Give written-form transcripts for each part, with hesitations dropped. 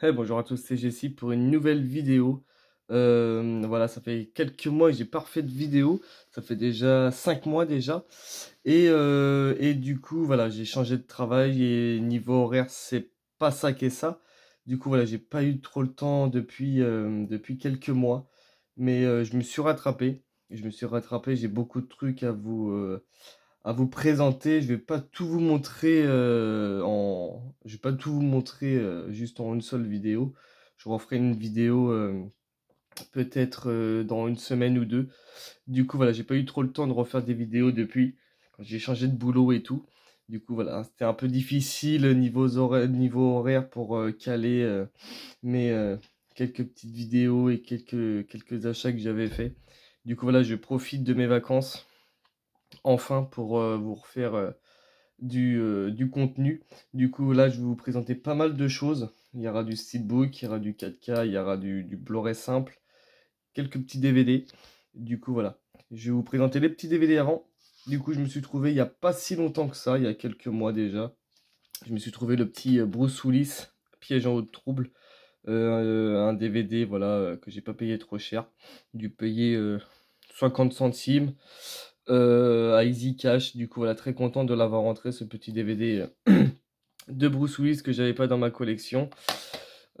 Bonjour à tous, c'est Jessie pour une nouvelle vidéo. Voilà, ça fait quelques mois que j'ai pas refait de vidéo. Ça fait déjà 5 mois déjà. Et du coup, voilà, j'ai changé de travail et niveau horaire, c'est pas ça qu'est ça. Du coup, voilà, j'ai pas eu trop le temps depuis quelques mois. Mais je me suis rattrapé. J'ai beaucoup de trucs à vous présenter. Je vais pas tout vous montrer juste en une seule vidéo. Je referai une vidéo peut-être dans une semaine ou deux. Du coup, voilà, j'ai pas eu trop le temps de refaire des vidéos depuis quand j'ai changé de boulot et tout. Du coup, voilà, c'était un peu difficile niveau horaire pour caler mes quelques petites vidéos et quelques achats que j'avais fait. Du coup, voilà, je profite de mes vacances enfin pour vous refaire du contenu. Du coup, là, je vais vous présenter pas mal de choses. Il y aura du steelbook, il y aura du 4K, il y aura du Blu-ray simple, quelques petits DVD. Du coup, voilà. Je vais vous présenter les petits DVD avant. Du coup, je me suis trouvé il n'y a pas si longtemps que ça, il y a quelques mois déjà. Je me suis trouvé le petit Bruce Willis, Piège en haut de trouble. Un DVD, voilà, que j'ai pas payé trop cher. Dû payer 50 centimes à Easy Cash. Du coup, voilà, très content de l'avoir rentré, ce petit DVD de Bruce Willis que j'avais pas dans ma collection.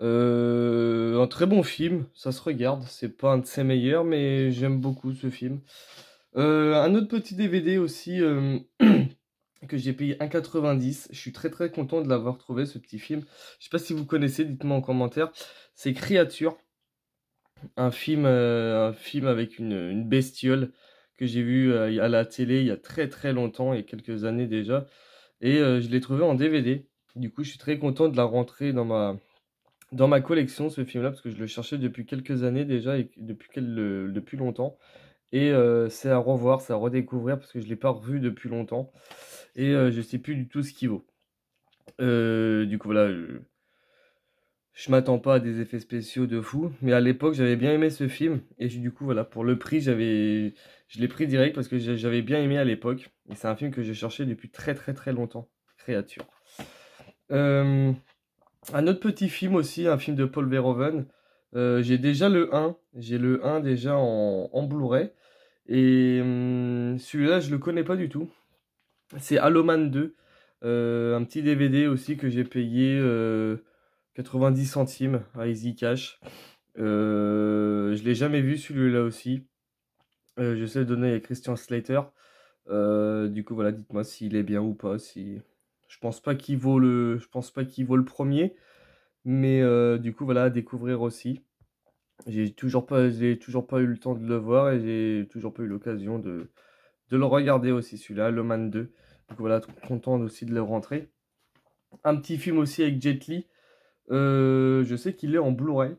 Un très bon film, ça se regarde. C'est pas un de ses meilleurs, mais j'aime beaucoup ce film. Un autre petit DVD aussi que j'ai payé 1,90. Je suis très très content de l'avoir trouvé, ce petit film. Je sais pas si vous connaissez, dites-moi en commentaire. C'est Créature, un film avec une bestiole que j'ai vu à la télé il y a très très longtemps, il y a quelques années déjà. Et je l'ai trouvé en DVD. Du coup, je suis très content de la rentrer dans ma collection, ce film-là, parce que je le cherchais depuis quelques années déjà et depuis longtemps. Et c'est à revoir, c'est à redécouvrir parce que je ne l'ai pas revu depuis longtemps. Et je sais plus du tout ce qu'il vaut. Du coup, voilà, je m'attends pas à des effets spéciaux de fou. Mais à l'époque, j'avais bien aimé ce film. Et du coup, voilà, pour le prix, je l'ai pris direct parce que j'avais bien aimé à l'époque. Et c'est un film que j'ai cherché depuis très très très longtemps. Créature. Euh, un autre petit film aussi, un film de Paul Verhoeven. J'ai déjà le 1. J'ai le 1 déjà en Blu-ray. Et celui-là, je le connais pas du tout. C'est Haloman 2. Un petit DVD aussi que j'ai payé 90 centimes à Easy Cash. Je l'ai jamais vu celui-là aussi. Je sais le donner à Christian Slater. Du coup, voilà, dites-moi s'il est bien ou pas. Si... Je pense pas qu'il vaut le premier. Mais du coup, voilà, à découvrir aussi. J'ai toujours pas eu le temps de le voir et j'ai toujours pas eu l'occasion de le regarder aussi, celui-là, Le Man 2. Donc voilà, content aussi de le rentrer. Un petit film aussi avec Jet Li. Je sais qu'il est en Blu-ray,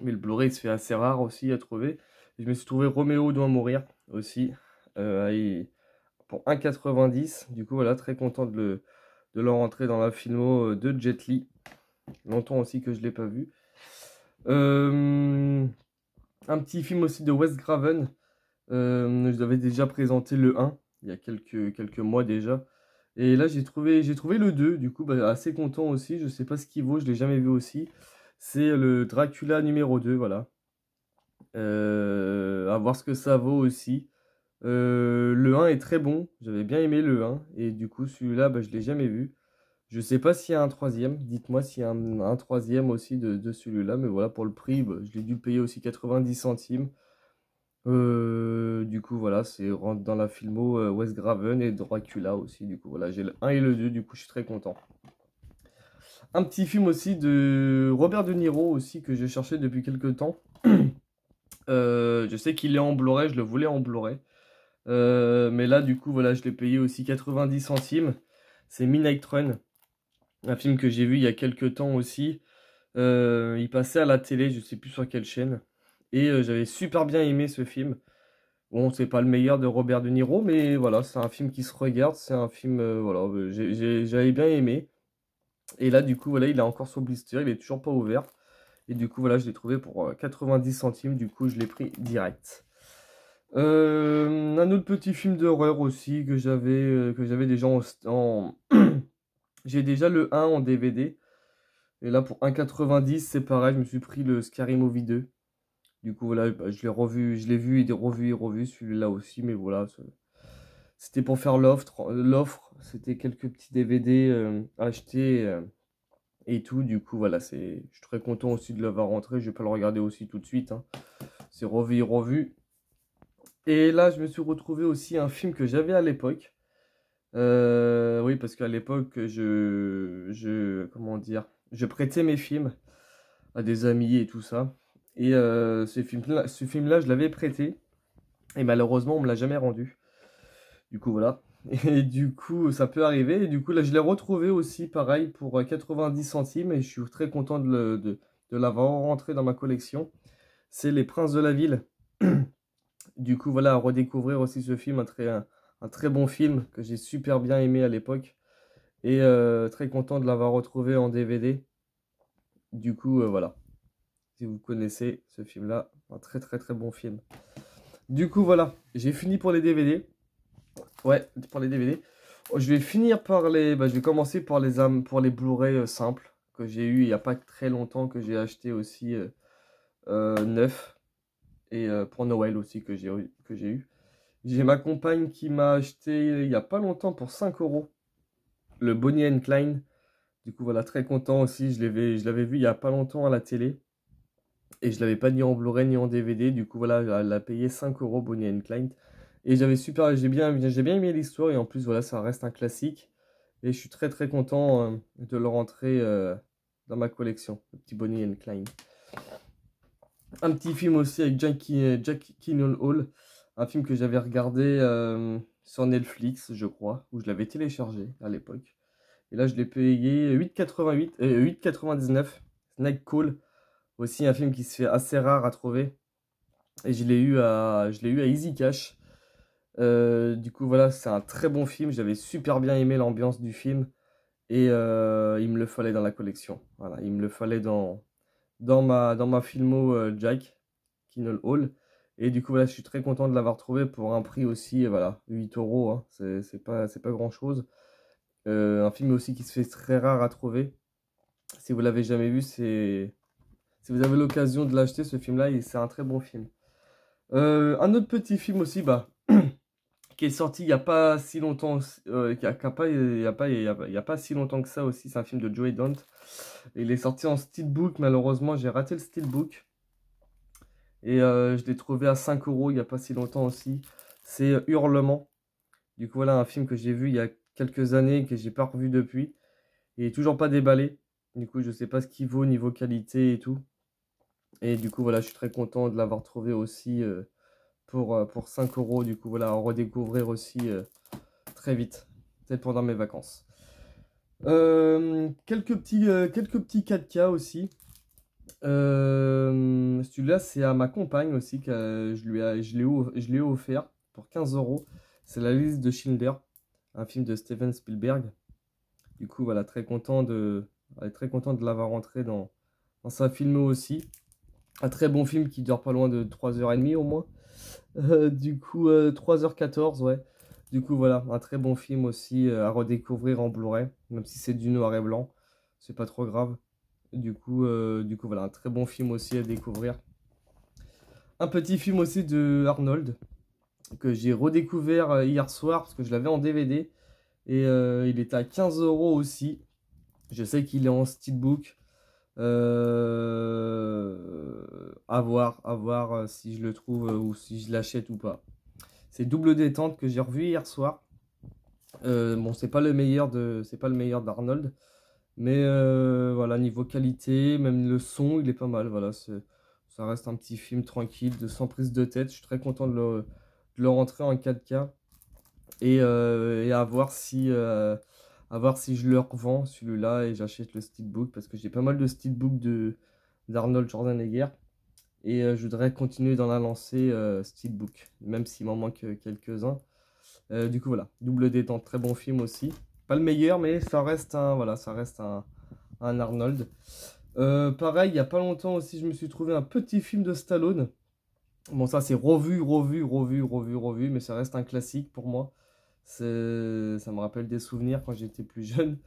mais le Blu-ray il se fait assez rare aussi à trouver. Je me suis trouvé Roméo doit mourir aussi pour 1,90. Du coup, voilà, très content de le rentrer dans la filmo de Jet Li. Longtemps aussi que je ne l'ai pas vu. Euh, un petit film aussi de Wes Craven. Je vous avais déjà présenté le 1 il y a quelques mois déjà. Et là, j'ai trouvé le 2, du coup, bah, assez content aussi. Je sais pas ce qu'il vaut, je l'ai jamais vu aussi. C'est le Dracula numéro 2, voilà. À voir ce que ça vaut aussi. Le 1 est très bon, j'avais bien aimé le 1. Et du coup, celui-là, bah, je l'ai jamais vu. Je sais pas s'il y a un troisième. Dites-moi s'il y a un troisième aussi de celui-là. Mais voilà, pour le prix, bah, je l'ai dû payer aussi 90 centimes. Du coup, voilà, c'est rentre dans la filmo Wes Craven et Dracula aussi. Du coup, voilà, j'ai le 1 et le 2. Du coup, je suis très content. Un petit film aussi de Robert De Niro aussi que j'ai cherché depuis quelques temps. Je sais qu'il est en Blu-ray, je le voulais en Blu-ray. Mais là, du coup, voilà, je l'ai payé aussi 90 centimes. C'est Midnight Run, un film que j'ai vu il y a quelques temps aussi. Il passait à la télé, je sais plus sur quelle chaîne. Et j'avais super bien aimé ce film. Bon, c'est pas le meilleur de Robert De Niro, mais voilà, c'est un film qui se regarde. C'est un film, voilà, j'avais bien aimé. Et là, du coup, voilà, il est encore sur blister, il est toujours pas ouvert. Et du coup, voilà, je l'ai trouvé pour 90 centimes. Du coup, je l'ai pris direct. Un autre petit film d'horreur aussi que j'avais déjà en... J'ai déjà le 1 en DVD. Et là, pour 1,90, c'est pareil, je me suis pris le Scary Movie 2. Du coup, voilà, bah, je l'ai revu, je l'ai vu et revu, celui-là aussi, mais voilà, c'était pour faire l'offre, c'était quelques petits DVD achetés et tout. Du coup, voilà, je suis très content aussi de l'avoir rentré. Je vais pas le regarder aussi tout de suite, hein. C'est revu et revu. Et là, je me suis retrouvé aussi un film que j'avais à l'époque. Oui, parce qu'à l'époque, comment dire, je prêtais mes films à des amis et tout ça. Et ce film-là, je l'avais prêté. Et malheureusement, on me l'a jamais rendu. Du coup, voilà. Et du coup, ça peut arriver. Et du coup, là, je l'ai retrouvé aussi, pareil, pour 90 centimes. Et je suis très content de l'avoir rentré dans ma collection. C'est Les Princes de la Ville. Du coup, voilà, à redécouvrir aussi ce film, un très bon film que j'ai super bien aimé à l'époque. Et très content de l'avoir retrouvé en DVD. Du coup, voilà. Si vous connaissez ce film-là, un très très très bon film. Du coup, voilà, j'ai fini pour les DVD. Ouais, pour les DVD. Je vais finir par je vais commencer pour les Blu-ray simples que j'ai eu il n'y a pas très longtemps, que j'ai acheté aussi neuf. Et pour Noël aussi que j'ai eu. J'ai ma compagne qui m'a acheté il n'y a pas longtemps pour 5 euros le Bonnie and Clyde. Du coup, voilà, très content aussi. Je l'avais vu il n'y a pas longtemps à la télé. Et je l'avais pas ni en Blu-ray ni en DVD. Du coup, voilà, elle a payé 5 euros Bonnie and Clyde. Et j'ai bien aimé l'histoire. Et en plus, voilà, ça reste un classique. Et je suis très très content de le rentrer dans ma collection, le petit Bonnie and Clyde. Un petit film aussi avec Jackie Hall. Un film que j'avais regardé sur Netflix, je crois, où je l'avais téléchargé à l'époque. Et là, je l'ai payé 8,99. Snake Call. Aussi un film qui se fait assez rare à trouver. Et je l'ai eu à Easy Cash. Du coup, voilà, c'est un très bon film. J'avais super bien aimé l'ambiance du film. Et il me le fallait dans la collection. Voilà, il me le fallait dans ma filmo Jack Kinnell Hall. Et du coup, voilà, je suis très content de l'avoir trouvé pour un prix aussi, voilà, 8 euros, hein. C'est pas grand-chose. Un film aussi qui se fait très rare à trouver. Si vous l'avez jamais vu, si vous avez l'occasion de l'acheter, ce film-là, c'est un très bon film. Un autre petit film aussi, qui est sorti il n'y a pas si longtemps, il y a pas si longtemps que ça aussi. C'est un film de Joey Dante. Il est sorti en steelbook. Malheureusement, j'ai raté le steelbook. Et je l'ai trouvé à 5 euros il n'y a pas si longtemps aussi. C'est Hurlement. Du coup, voilà un film que j'ai vu il y a quelques années et que j'ai pas revu depuis. Il est toujours pas déballé. Du coup, je sais pas ce qu'il vaut niveau qualité et tout. Et du coup, voilà, je suis très content de l'avoir trouvé aussi pour 5 euros. Du coup, voilà, à redécouvrir aussi très vite. Peut-être pendant mes vacances. Quelques petits 4K aussi. Celui-là, c'est à ma compagne aussi que je l'ai offert pour 15 euros. C'est La Liste de Schindler, un film de Steven Spielberg. Du coup, voilà, elle est très content de l'avoir rentré dans sa filmo aussi. Un très bon film qui dure pas loin de 3h30 au moins. Du coup, 3h14, ouais. Du coup, voilà, un très bon film aussi à redécouvrir en Blu-ray, même si c'est du noir et blanc, c'est pas trop grave. Du coup, voilà, un très bon film aussi à découvrir. Un petit film aussi de Arnold que j'ai redécouvert hier soir parce que je l'avais en DVD et il était à 15 euros aussi. Je sais qu'il est en steelbook. À voir si je le trouve ou si je l'achète ou pas. C'est Double Détente que j'ai revu hier soir. Bon, c'est pas le meilleur d'Arnold, mais voilà, niveau qualité, même le son, il est pas mal. Voilà, ça reste un petit film tranquille, sans prise de tête. Je suis très content de le rentrer en 4K et à voir si je le revends celui-là et j'achète le steelbook parce que j'ai pas mal de steelbook d'Arnold Schwarzenegger et je voudrais continuer dans la lancée steelbook, même s'il m'en manque quelques-uns. Du coup, voilà, Double Détente, très bon film aussi. Pas le meilleur, mais ça reste un Arnold. Pareil, il n'y a pas longtemps aussi, je me suis trouvé un petit film de Stallone. Bon, ça, c'est revu, revu, revu, revu, revu, mais ça reste un classique pour moi. Ça me rappelle des souvenirs quand j'étais plus jeune.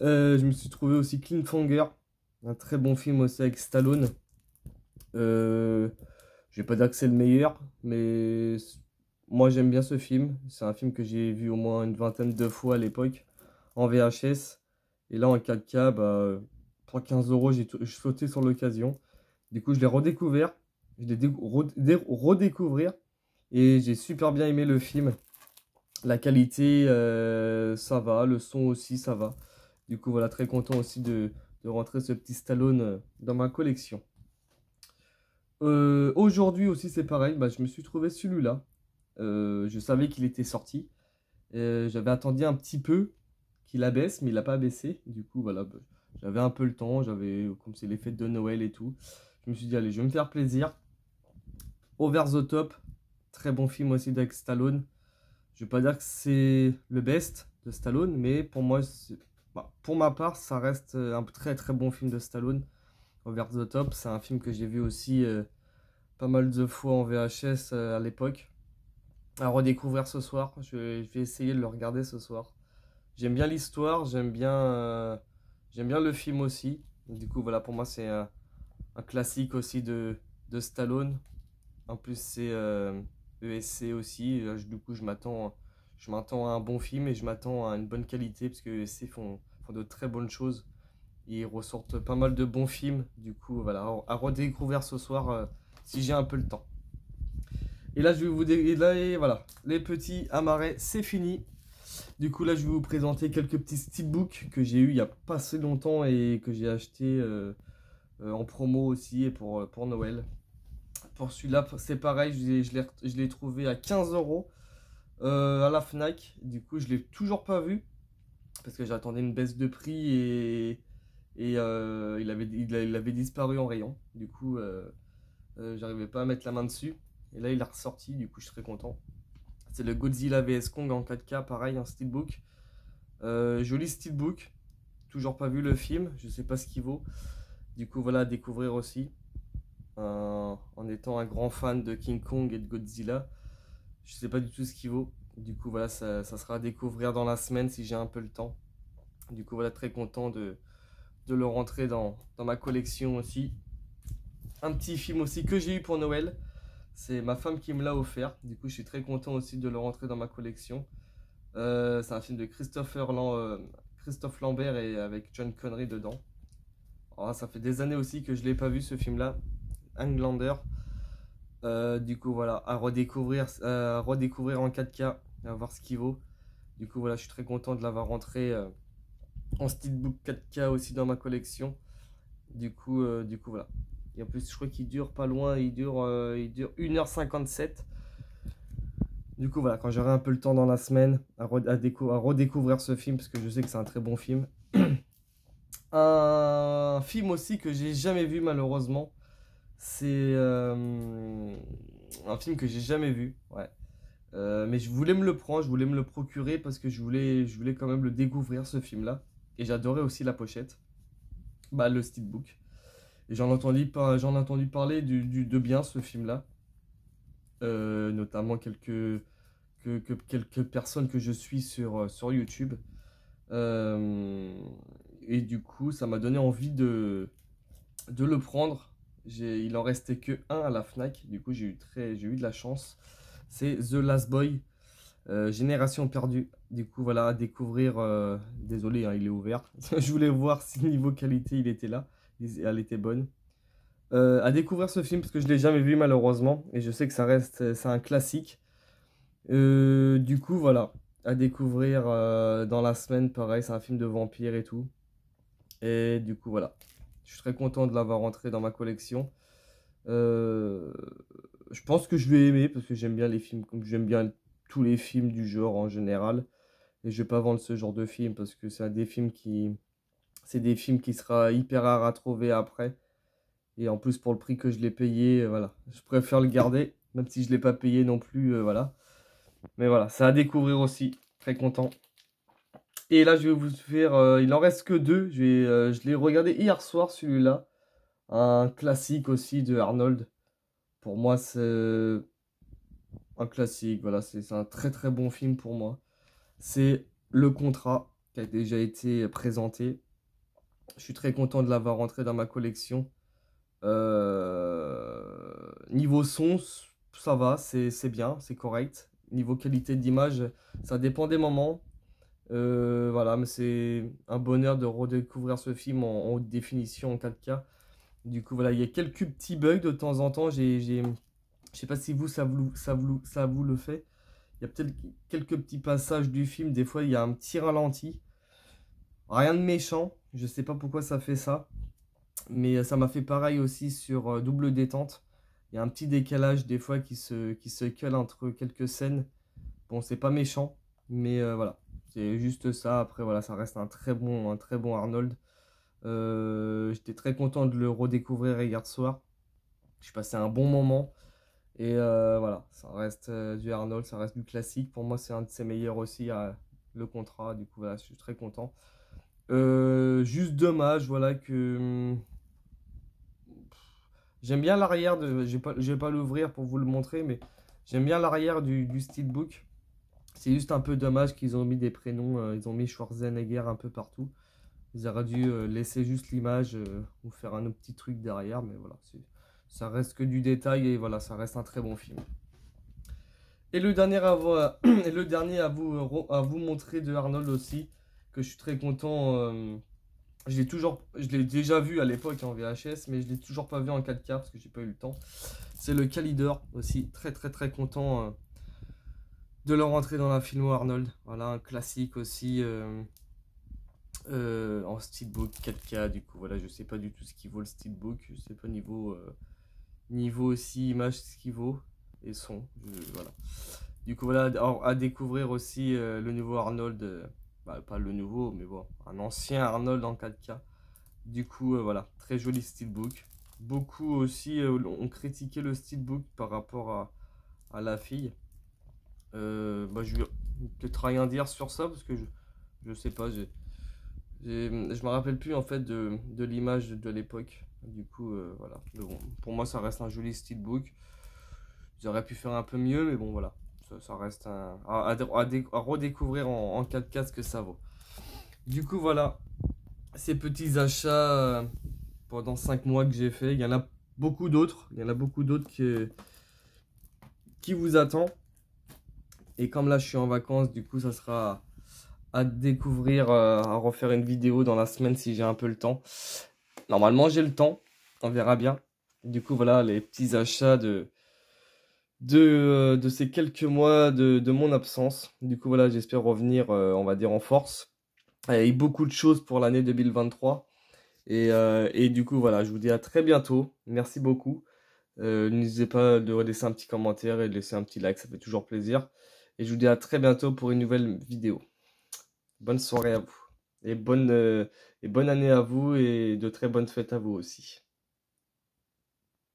Je me suis trouvé aussi Cliffhanger. Un très bon film aussi avec Stallone. Euh, je vais pas dire que c'est le meilleur, mais moi j'aime bien ce film. C'est un film que j'ai vu au moins une vingtaine de fois à l'époque en VHS. Et là en 4K, bah, pour 15 euros, j'ai sauté sur l'occasion. Du coup, je l'ai redécouvert. Je l'ai redécouvrir. Et j'ai super bien aimé le film. La qualité, ça va. Le son aussi, ça va. Du coup, voilà, très content aussi de rentrer ce petit Stallone dans ma collection. Aujourd'hui aussi, c'est pareil. Bah, je me suis trouvé celui-là. Je savais qu'il était sorti. J'avais attendu un petit peu qu'il abaisse, mais il n'a pas baissé. Du coup, voilà, bah, j'avais un peu le temps. Comme c'est les fêtes de Noël et tout. Je me suis dit, allez, je vais me faire plaisir. Over the Top, très bon film aussi d'Alex Stallone. Je vais pas dire que c'est le best de Stallone, mais pour moi, bah, pour ma part, ça reste un très très bon film de Stallone. Over the Top, c'est un film que j'ai vu aussi pas mal de fois en VHS à l'époque. À redécouvrir ce soir, je vais essayer de le regarder ce soir. J'aime bien l'histoire, j'aime bien le film aussi. Du coup, voilà, pour moi, c'est un classique aussi de Stallone. En plus, c'est ESC aussi. Du coup, je m'attends à un bon film et je m'attends à une bonne qualité parce que ESC font de très bonnes choses. Ils ressortent pas mal de bons films. Du coup, voilà, à redécouvrir ce soir si j'ai un peu le temps. Et là, je vais vous et là, et voilà, les petits amarrets, c'est fini. Du coup, là, je vais vous présenter quelques petits steelbooks que j'ai eu il y a pas si longtemps et que j'ai acheté en promo aussi et pour Noël. Pour celui-là, c'est pareil, je l'ai trouvé à 15 euros à la Fnac. Du coup, je l'ai toujours pas vu parce que j'attendais une baisse de prix et il avait disparu en rayon. Du coup, j'arrivais pas à mettre la main dessus. Et là, il est ressorti, du coup, je suis très content. C'est le Godzilla vs Kong en 4K, pareil, un steelbook. Joli steelbook. Toujours pas vu le film, je sais pas ce qu'il vaut. Du coup, voilà, à découvrir aussi. En étant un grand fan de King Kong et de Godzilla, je sais pas du tout ce qu'il vaut. Du coup, voilà, ça sera à découvrir dans la semaine si j'ai un peu le temps. Du coup, voilà, très content de le rentrer dans ma collection aussi. Un petit film aussi que j'ai eu pour Noël. C'est ma femme qui me l'a offert. Du coup, je suis très content aussi de le rentrer dans ma collection. C'est un film de Christophe Lambert et avec John Connery dedans. Alors, ça fait des années aussi que je l'ai pas vu ce film-là. Highlander. Du coup, voilà, à redécouvrir en 4K, à voir ce qu'il vaut. Du coup, voilà, je suis très content de l'avoir rentré en steelbook 4K aussi dans ma collection. Du coup voilà. Et en plus, je crois qu'il dure pas loin, il dure 1h57. Du coup, voilà, quand j'aurai un peu le temps dans la semaine à redécouvrir ce film, parce que je sais que c'est un très bon film. Un film aussi que j'ai jamais vu malheureusement, c'est un film que j'ai jamais vu, ouais. Mais je voulais me le prendre, je voulais me le procurer parce que je voulais quand même le découvrir ce film-là. Et j'adorais aussi la pochette, bah le steelbook. Et j'en ai entendu parler de bien ce film-là. Notamment quelques personnes que je suis sur YouTube. Euh, et du coup, ça m'a donné envie de le prendre. Il en restait que un à la Fnac. Du coup, j'ai eu de la chance. C'est The Last Boy, Génération perdue. Du coup, voilà, à découvrir. Désolé, hein, il est ouvert. Je voulais voir si niveau qualité il était là. Elle était bonne. À découvrir ce film parce que je l'ai jamais vu malheureusement et je sais que c'est un classique. Du coup, voilà, à découvrir dans la semaine, pareil, c'est un film de vampire et tout. Et du coup, voilà, je suis très content de l'avoir rentré dans ma collection. Euh, je pense que je vais aimer parce que j'aime bien les films, comme j'aime bien tous les films du genre en général. Et je vais pas vendre ce genre de film parce que c'est des films qui sera hyper rare à trouver après. Et en plus, pour le prix que je l'ai payé, voilà, je préfère le garder, même si je ne l'ai pas payé non plus, voilà. Mais voilà, c'est à découvrir aussi. Très content. Et là, je vais vous faire. Il en reste que deux. Je l'ai regardé hier soir, celui-là. Un classique aussi de Arnold. Pour moi, c'est un classique. Voilà, c'est un très très bon film pour moi. C'est Le Contrat qui a déjà été présenté. Je suis très content de l'avoir rentré dans ma collection. Niveau son, ça va, c'est bien, c'est correct. Niveau qualité d'image, ça dépend des moments. Voilà, mais c'est un bonheur de redécouvrir ce film en haute définition en 4K. Du coup, voilà, il y a quelques petits bugs de temps en temps. Je sais pas si vous, ça vous le fait. Il y a peut-être quelques petits passages du film. Des fois, il y a un petit ralenti. Rien de méchant. Je sais pas pourquoi ça fait ça. Mais ça m'a fait pareil aussi sur Double Détente. Il y a un petit décalage des fois qui se colle entre quelques scènes. Bon, c'est pas méchant, mais voilà. C'est juste ça. Après, voilà, ça reste un très bon Arnold. J'étais très content de le redécouvrir hier soir. Je passé un bon moment. Et voilà, ça reste du Arnold, ça reste du classique. Pour moi, c'est un de ses meilleurs aussi, le contrat. Du coup, voilà, je suis très content. Juste dommage, voilà, que j'aime bien l'arrière de. Je vais pas l'ouvrir pour vous le montrer, mais j'aime bien l'arrière du steelbook. C'est juste un peu dommage qu'ils ont mis des prénoms, ils ont mis Schwarzenegger un peu partout. Ils auraient dû laisser juste l'image ou faire un autre petit truc derrière, mais voilà, ça reste que du détail et voilà, ça reste un très bon film. Et le dernier et le dernier à vous montrer de Arnold aussi, que je suis très content. Je l'ai déjà vu à l'époque en VHS, mais je l'ai toujours pas vu en 4K parce que j'ai pas eu le temps. C'est le Calidor aussi, très content de le rentrer dans la filmo Arnold. Voilà, un classique aussi en steelbook 4K. Du coup, voilà, je sais pas du tout ce qu'il vaut le steelbook. Je sais pas niveau aussi image ce qu'il vaut et son. Voilà. Du coup, voilà, à découvrir aussi le nouveau Arnold. Bah, pas le nouveau, mais bon, un ancien Arnold en 4K. Du coup, voilà, très joli steelbook. Beaucoup aussi ont critiqué le steelbook par rapport à la fille. Bah, je vais peut-être rien dire sur ça parce que je sais pas, je me rappelle plus en fait de l'image de l'époque. Du coup, voilà. Mais bon, pour moi, ça reste un joli steelbook. J'aurais pu faire un peu mieux, mais bon, voilà. Ça reste à redécouvrir en 4K ce que ça vaut. Du coup, voilà. Ces petits achats pendant 5 mois que j'ai fait. Il y en a beaucoup d'autres. Il y en a beaucoup d'autres qui vous attendent. Et comme là, je suis en vacances, du coup, ça sera à découvrir, à refaire une vidéo dans la semaine si j'ai un peu le temps. Normalement, j'ai le temps. On verra bien. Du coup, voilà les petits achats de ces quelques mois de mon absence. Du coup, voilà, j'espère revenir, on va dire, en force. Avec beaucoup de choses pour l'année 2023. Et du coup, voilà, je vous dis à très bientôt. Merci beaucoup. N'hésitez pas de laisser un petit commentaire et de laisser un petit like, ça fait toujours plaisir. Et je vous dis à très bientôt pour une nouvelle vidéo. Bonne soirée à vous. Et bonne année à vous et de très bonnes fêtes à vous aussi.